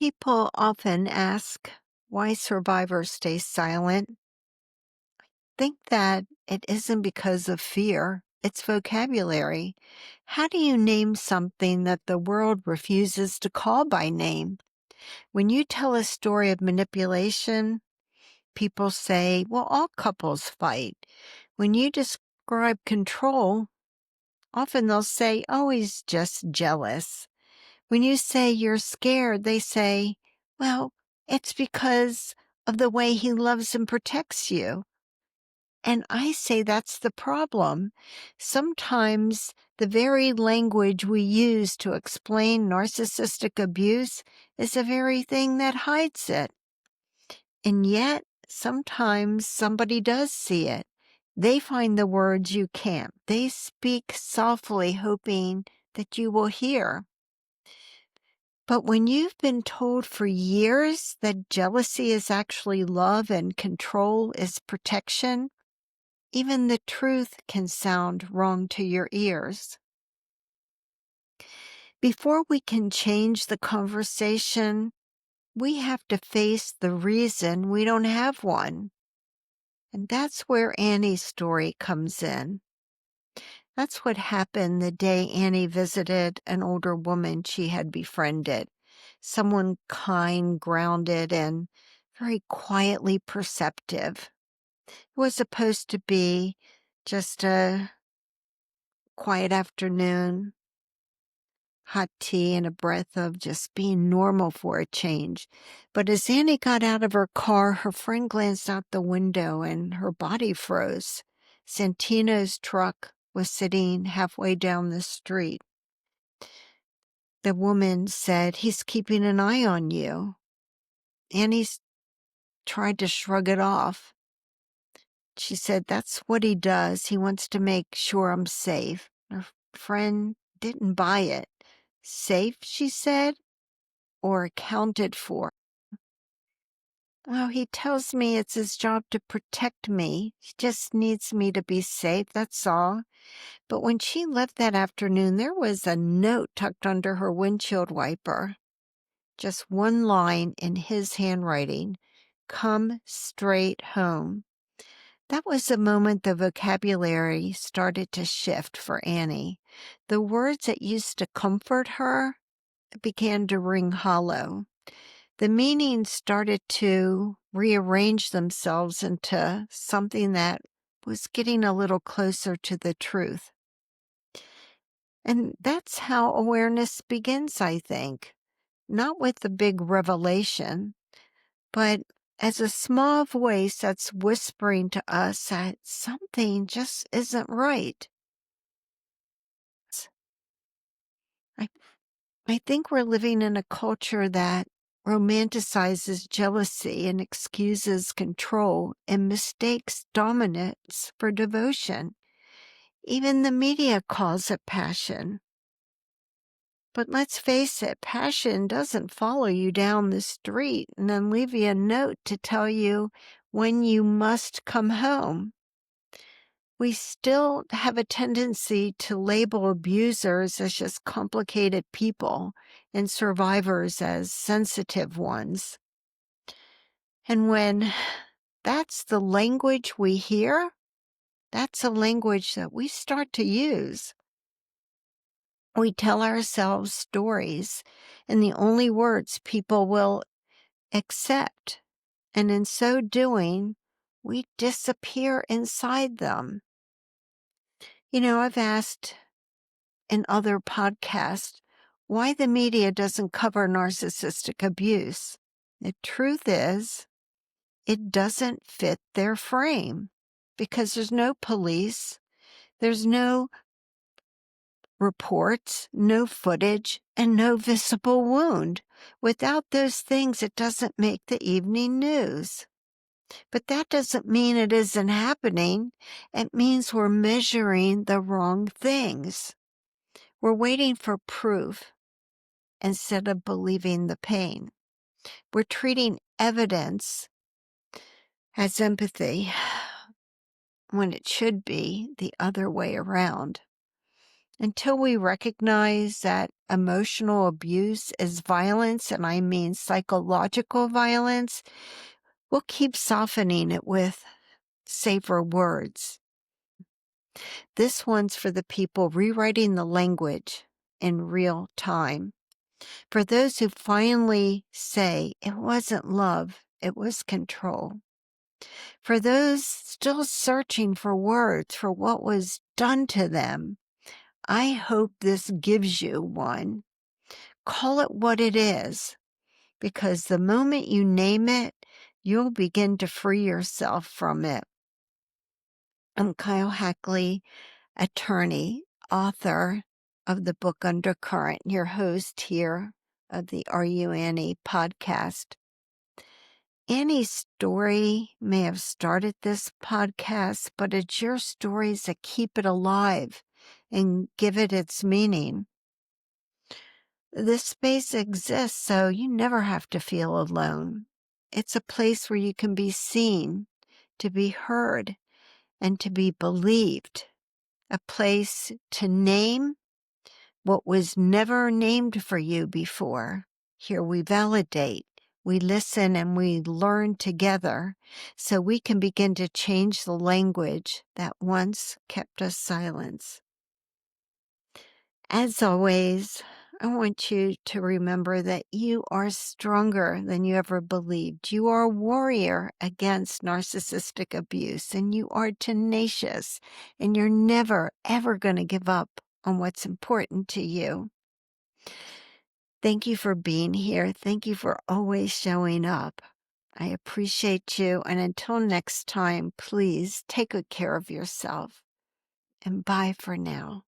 People often ask why survivors stay silent. Think that it isn't because of fear, it's vocabulary. How do you name something that the world refuses to call by name? When you tell a story of manipulation, people say, well, all couples fight. When you describe control, often they'll say, oh, he's just jealous. When you say you're scared, they say, well, it's because of the way he loves and protects you. And I say that's the problem. Sometimes the very language we use to explain narcissistic abuse is the very thing that hides it. And yet, sometimes somebody does see it. They find the words you can't. They speak softly, hoping that you will hear. But when you've been told for years that jealousy is actually love and control is protection, even the truth can sound wrong to your ears. Before we can change the conversation, we have to face the reason we don't have one. And that's where Annie's story comes in. That's what happened the day Annie visited an older woman she had befriended. Someone kind, grounded, and very quietly perceptive. It was supposed to be just a quiet afternoon, hot tea, and a breath of just being normal for a change. But as Annie got out of her car, her friend glanced out the window and her body froze. Santino's truck was sitting halfway down the street. The woman said, he's keeping an eye on you. Annie's tried to shrug it off. She said, that's what he does. He wants to make sure I'm safe. Her friend didn't buy it. Safe, she said, or accounted for? Well, he tells me it's his job to protect me. He just needs me to be safe, that's all. But when she left that afternoon, there was a note tucked under her windshield wiper. Just one line in his handwriting, come straight home. That was the moment the vocabulary started to shift for Annie. The words that used to comfort her began to ring hollow. The meanings started to rearrange themselves into something that was getting a little closer to the truth. And that's how awareness begins, I think. Not with the big revelation, but as a small voice that's whispering to us that something just isn't right. I think we're living in a culture that romanticizes jealousy and excuses control and mistakes dominance for devotion. Even the media calls it passion. But let's face it, passion doesn't follow you down the street and then leave you a note to tell you when you must come home. We still have a tendency to label abusers as just complicated people and survivors as sensitive ones. And when that's the language we hear, that's a language that we start to use. We tell ourselves stories, and the only words people will accept. And in so doing, we disappear inside them. You know, I've asked in other podcasts why the media doesn't cover narcissistic abuse. The truth is, it doesn't fit their frame because there's no police, there's no reports, no footage, and no visible wound. Without those things, it doesn't make the evening news. But that doesn't mean it isn't happening. It means we're measuring the wrong things. We're waiting for proof instead of believing the pain. We're treating evidence as empathy when it should be the other way around. Until we recognize that emotional abuse is violence, and I mean psychological violence, we'll keep softening it with safer words. This one's for the people rewriting the language in real time. For those who finally say it wasn't love, it was control. For those still searching for words for what was done to them, I hope this gives you one. Call it what it is, because the moment you name it, you'll begin to free yourself from it. I'm Keil Hackley, attorney, author of the book Undercurrent, your host here of the Are You Annie podcast. Annie's story may have started this podcast, but it's your stories that keep it alive and give it its meaning. This space exists so you never have to feel alone. It's a place where you can be seen, to be heard, and to be believed. A place to name what was never named for you before. Here we validate, we listen, and we learn together so we can begin to change the language that once kept us silent. As always, I want you to remember that you are stronger than you ever believed. You are a warrior against narcissistic abuse, and you are tenacious, and you're never, ever going to give up on what's important to you. Thank you for being here. Thank you for always showing up. I appreciate you. And until next time, please take good care of yourself. And bye for now.